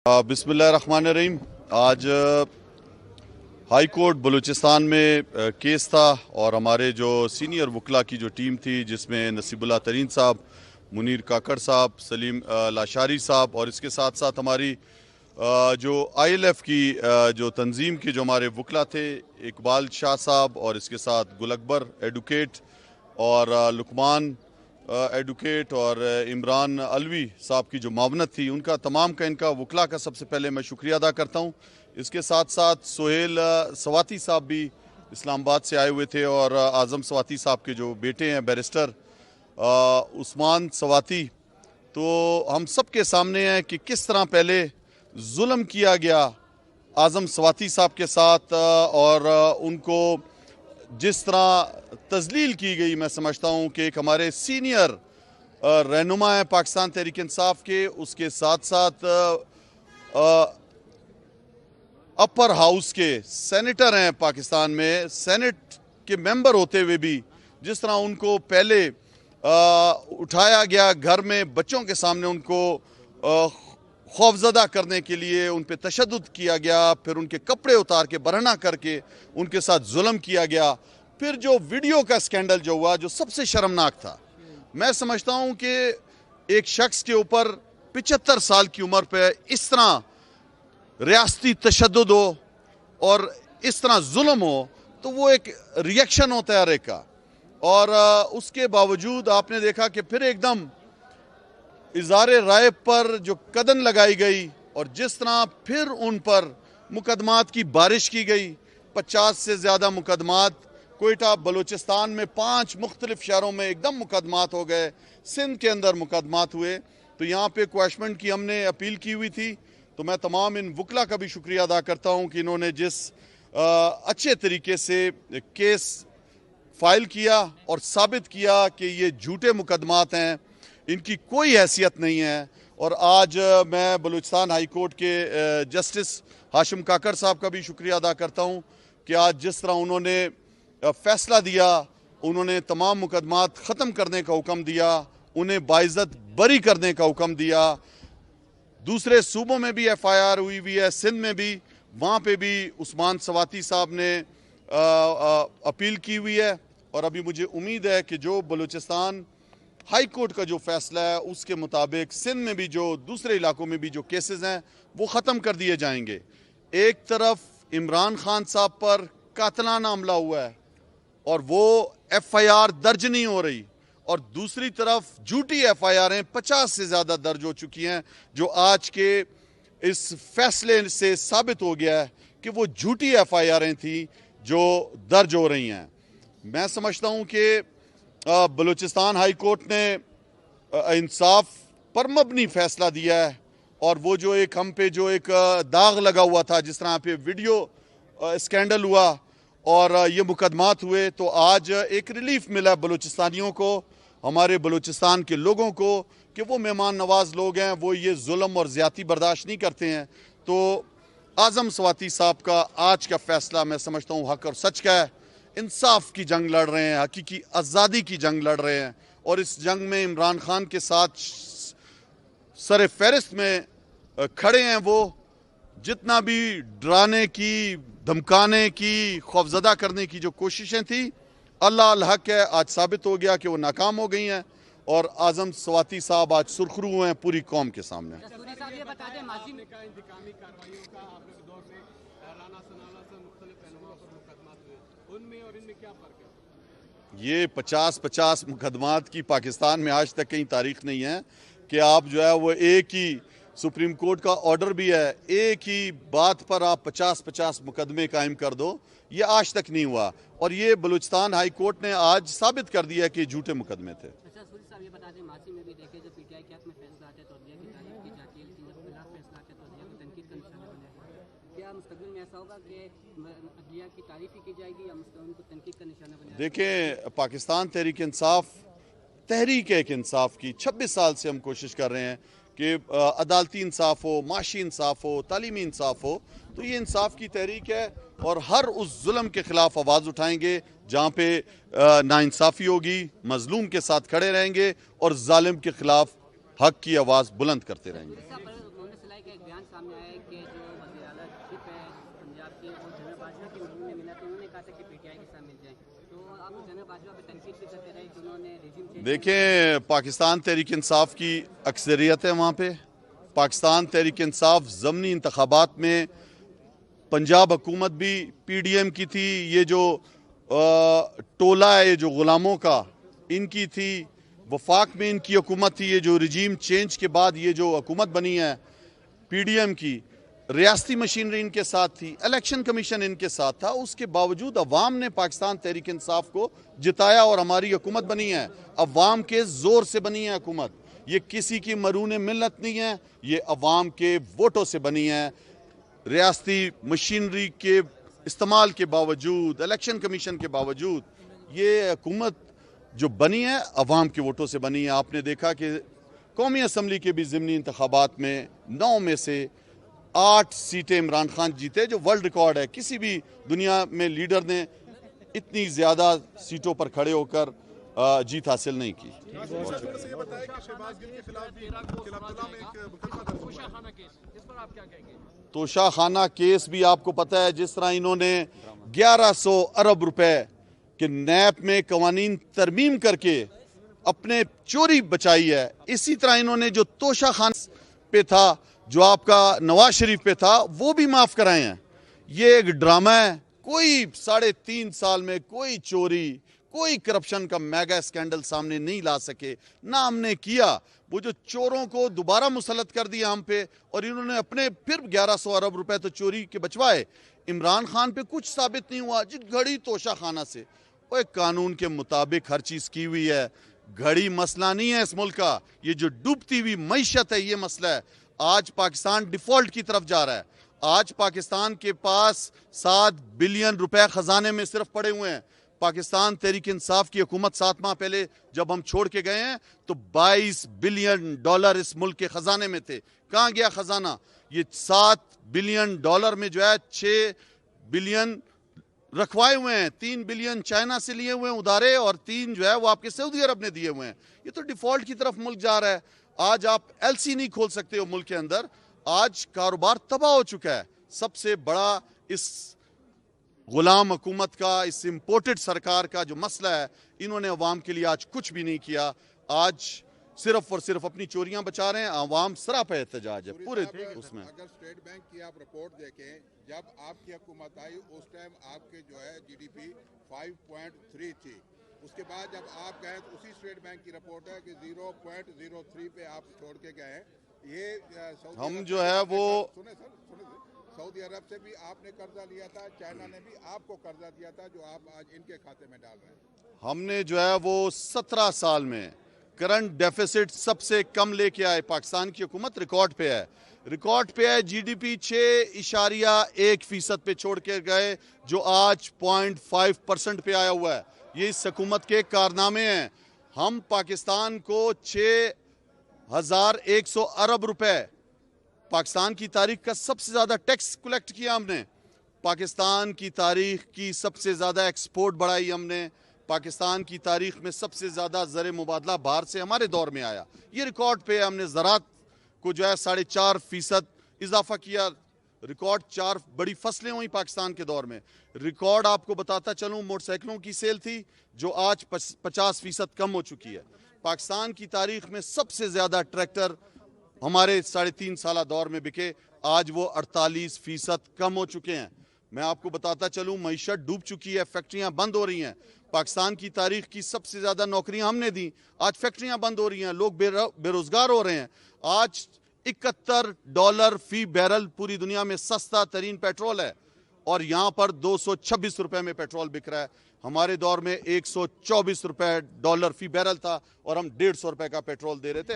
बिस्मिल्लाहिर्रहमानिर्रहीम। आज high court Balochistan में केस था और हमारे जो सीनियर वकला की जो टीम थी, जिसमें नसीबुल्लाह तरीन साहब, मुनीर काकड़ साहब, सलीम लाशारी साहब और इसके साथ साथ हमारी जो ILF की जो तंजीम के जो हमारे वकला थे, इकबाल शाह साहब और इसके साथ गुल अकबर एडवोकेट और लुकमान एडवोकेट और इमरान अलवी साहब की जो मावनत थी, उनका तमाम का इनका वकला का सबसे पहले मैं शुक्रिया अदा करता हूँ। इसके साथ साथ सोहेल सवाती साहब भी इस्लामाबाद से आए हुए थे और आज़म सवाती साहब के जो बेटे हैं बैरिस्टर उस्मान सवाती, तो हम सब के सामने है कि किस तरह पहले जुल्म किया गया आज़म सवाती साहब के साथ और उनको जिस तरह तजलील की गई। मैं समझता हूँ कि एक हमारे सीनियर रहनुमा है पाकिस्तान तहरीक इंसाफ के, उसके साथ साथ अपर हाउस के सेनेटर हैं पाकिस्तान में, सेनेट के मेंबर होते हुए भी जिस तरह उनको पहले उठाया गया, घर में बच्चों के सामने उनको खौफजदा करने के लिए उन पर तशद्दुद किया गया, फिर उनके कपड़े उतार के बरहना करके उनके साथ जुल्म किया गया, फिर जो वीडियो का स्कैंडल जो हुआ जो सबसे शर्मनाक था। मैं समझता हूं कि एक शख्स के ऊपर 75 साल की उम्र पे इस तरह रियासती तशद्दुद हो और इस तरह जुल्म हो, तो वो एक रिएक्शन होता है हर एक का। और उसके बावजूद आपने देखा कि फिर एकदम इज़हारे राय पर जो कदम लगाई गई और जिस तरह फिर उन पर मुकदमात की बारिश की गई, 50 से ज़्यादा मुकदमात कोयटा बलूचिस्तान में 5 मुख्तलिफ शहरों में एकदम मुकदमात हो गए, सिंध के अंदर मुकदमात हुए। तो यहाँ पे क्वैशमेंट की हमने अपील की हुई थी। तो मैं तमाम इन वकला का भी शुक्रिया अदा करता हूँ कि इन्होंने जिस अच्छे तरीके से केस फाइल किया और साबित किया कि ये झूठे मुकदमात हैं, इनकी कोई हैसियत नहीं है। और आज मैं बलूचिस्तान हाई कोर्ट के जस्टिस हाशिम काकड़ साहब का भी शुक्रिया अदा करता हूँ कि आज जिस तरह उन्होंने फैसला दिया, उन्होंने तमाम मुकदमात ख़त्म करने का हुक्म दिया, उन्हें बाइज़्ज़त बरी करने का हुक्म दिया। दूसरे सूबों में भी FIR हुई है, सिंध में भी, वहाँ पे भी उस्मान सवाती साहब ने अपील की हुई है। और अभी मुझे उम्मीद है कि जो बलूचिस्तान हाई कोर्ट का जो फैसला है उसके मुताबिक सिंध में भी जो दूसरे इलाकों में भी जो केसेस हैं वो ख़त्म कर दिए जाएंगे। एक तरफ इमरान खान साहब पर कातलाना हमला हुआ है और वो FIR दर्ज नहीं हो रही, और दूसरी तरफ झूठी FIR 50 से ज़्यादा दर्ज हो चुकी हैं, जो आज के इस फैसले से साबित हो गया है कि वो झूठी FIR थी जो दर्ज हो रही हैं। मैं समझता हूँ कि बलूचिस्तान हाई कोर्ट ने इंसाफ पर मबनी फैसला दिया है और वो जो एक हम पे जो एक दाग लगा हुआ था, जिस तरह पे वीडियो स्कैंडल हुआ और ये मुकदमात हुए, तो आज एक रिलीफ मिला बलूचिस्तानियों को, हमारे बलूचिस्तान के लोगों को, कि वो मेहमान नवाज लोग हैं, वो ये जुल्म और ज़्यादती बर्दाश्त नहीं करते हैं। तो आज़म सवाती साहब का आज का फैसला मैं समझता हूँ हक और सच का है। इंसाफ की जंग लड़ रहे हैं, हकीकी आज़ादी की जंग लड़ रहे हैं, और इस जंग में इमरान खान के साथ सर फहरिस्त में खड़े हैं। वो जितना भी डराने की, धमकाने की, खौफजदा करने की जो कोशिशें थी, अल्लाह अल हक है, आज साबित हो गया कि वो नाकाम हो गई हैं और आज़म सवाती साहब आज सुरखरू हुए हैं पूरी कौम के सामने। ये 50-50 मुकदमात की पाकिस्तान में आज तक कहीं तारीख नहीं है कि आप जो है वो एक ही, सुप्रीम कोर्ट का ऑर्डर भी है, एक ही बात पर आप 50-50 मुकदमे कायम कर दो, ये आज तक नहीं हुआ। और ये बलूचिस्तान हाई कोर्ट ने आज साबित कर दिया कि झूठे मुकदमे थे। देखें, पाकिस्तान तहरीक इंसाफ तहरीक एक इंसाफ की 26 साल से हम कोशिश कर रहे हैं कि अदालती इंसाफ हो, माशी इंसाफ हो, तालीमी इंसाफ हो। तो ये इंसाफ की तहरीक है और हर उस जुल्म के खिलाफ आवाज़ उठाएंगे जहाँ पे नाइंसाफ़ी होगी, मजलूम के साथ खड़े रहेंगे और जालिम के खिलाफ हक की आवाज़ बुलंद करते रहेंगे। सामने आया है कि जो वज़ीर आला चिप है पंजाब की वो जनरल बाजवा की मीटिंग में मिला तो उन्होंने कहा था कि पीटीआई के साथ मिल जाए, तो आप जनरल बाजवा पे तनकीद भी करते रहे कि उन्होंने रिजीम चेंज। देखें, पाकिस्तान तहरीक इंसाफ की अक्सरियत है वहाँ पे। पाकिस्तान तहरीक इंसाफ ज़मनी इंतखाबात में पंजाब हुकूमत भी पीडीएम की थी, ये जो टोला है, ये जो गुलामों का, इनकी थी। वफाक में इनकी हुकूमत थी। ये जो रिजीम चेंज के बाद ये जो हुकूमत बनी है पीडीएम की, रियासती मशीनरी इनके साथ थी, इलेक्शन कमीशन इनके साथ था। उसके बावजूद अवाम ने पाकिस्तान तहरीक इंसाफ को जिताया और हमारी हुकूमत बनी है। अवाम के जोर से बनी है हुकूमत, ये किसी की मरून मिल्लत नहीं है, ये अवाम के वोटों से बनी है। रियासती मशीनरी के इस्तेमाल के बावजूद, इलेक्शन कमीशन के बावजूद ये हुकूमत जो बनी है अवाम के वोटों से बनी है। आपने देखा कि कौमी असम्बली के भी ज़िमनी इंतखाबात में 9 में से 8 सीटें इमरान खान जीते, जो वर्ल्ड रिकॉर्ड है। किसी भी दुनिया में लीडर ने इतनी ज़्यादा सीटों पर खड़े होकर जीत हासिल नहीं की। तोशाखाना केस भी आपको पता है, जिस तरह इन्होंने 1100 अरब रुपए के नैब में कवानीन तरमीम करके अपने चोरी बचाई है, इसी तरह इन्होंने जो तोशाखाना पे था, जो आपका नवाज शरीफ पे था, वो भी माफ कराए हैं। ये एक ड्रामा है। कोई 3.5 साल में कोई चोरी, कोई करप्शन का मेगा स्कैंडल सामने नहीं ला सके, ना हमने किया। वो जो चोरों को दोबारा मुसलत कर दिया हम पे, और इन्होंने अपने फिर 1100 अरब रुपए तो चोरी के बचवाए। इमरान खान पे कुछ साबित नहीं हुआ, जी घड़ी तोशाखाना से। वो एक कानून के मुताबिक हर चीज की हुई है। घड़ी मसला नहीं है इस मुल्क का, ये जो डूबती हुई मईशत है ये मसला है। आज पाकिस्तान डिफॉल्ट की तरफ जा रहा है। आज पाकिस्तान के पास 7 बिलियन रुपए खजाने में सिर्फ पड़े हुए हैं। पाकिस्तान तहरीक इंसाफ की हुकूमत 7 माह पहले जब हम छोड़ के गए हैं तो 22 बिलियन डॉलर इस मुल्क के खजाने में थे। कहां गया खजाना? ये 7 बिलियन डॉलर में जो है 6 बिलियन रखवाए हुए हैं, 3 बिलियन चाइना से लिए हुए हैं उधारे, और 3 जो है वो आपके सऊदी अरब ने दिए हुए हैं। ये तो डिफॉल्ट की तरफ मुल्क जा रहा है। आज आप एलसी नहीं खोल सकते हो मुल्क के अंदर। आज कारोबार तबाह हो चुका है। सबसे बड़ा इस गुलाम हुकूमत का, इस इंपोर्टेड सरकार का जो मसला है, इन्होंने अवाम के लिए आज कुछ भी नहीं किया। आज सिर्फ और सिर्फ अपनी चोरियां बचा रहे हैं। अवाम सरापा एहतजाज है पूरे उसमें। अगर स्टेट बैंक की आप रिपोर्ट देखें, जब आपकी हुकूमत आई उस टाइम आपके जो है जीडीपी 5.3 थी। उसके बाद जब आप गए तो उसी स्टेट बैंक की रिपोर्ट है कि 0.03 पे आप छोड़ के गए। ये हम जो है वो सुने सऊदी अरब से भी आपने कर्जा लिया था, चाइना ने भी आपको कर्जा दिया था, जो आप आज इनके खाते में डाल रहे हैं। हमने जो है वो 17 साल में करंट डेफिसिट सबसे कम लेके आए। पाकिस्तान की हुकूमत रिकॉर्ड पे है, रिकॉर्ड पे है। जीडीपी 6.1% पे छोड़ के गए, जो आज 0.5% पे आया हुआ है। ये इस हुकूमत के कारनामे हैं। हम पाकिस्तान को 6,100 अरब रुपए, पाकिस्तान की तारीख का सबसे ज्यादा टैक्स कलेक्ट किया हमने। पाकिस्तान की तारीख की सबसे ज्यादा एक्सपोर्ट बढ़ाई हमने। पाकिस्तान की तारीख में सबसे ज्यादा ज़र मुबादला बाहर से हमारे दौर में आया। ये रिकॉर्ड पे हमने ज़रात को जो है 4.5% इजाफा किया। रिकॉर्ड 4 बड़ी फसलें हुई पाकिस्तान के दौर में। रिकॉर्ड आपको बताता चलूं, मोटरसाइकिलों की सेल थी जो आज 50% कम हो चुकी है। पाकिस्तान की तारीख में सबसे ज्यादा ट्रैक्टर हमारे 3.5 साल दौर में बिके, आज वो 48% कम हो चुके हैं। मैं आपको बताता चलूं, मईशत डूब चुकी है, फैक्ट्रियां बंद हो रही हैं। पाकिस्तान की तारीख की सबसे ज्यादा नौकरियां हमने दी, आज फैक्ट्रियां बंद हो रही हैं, लोग बेरोजगार हो रहे हैं। आज $71 फी बैरल पूरी दुनिया में सस्ता तरीन पेट्रोल है, और यहां पर 226 रुपए में पेट्रोल बिक रहा है। हमारे दौर में $124 फी बैरल था और हम $150 का पेट्रोल दे रहे थे।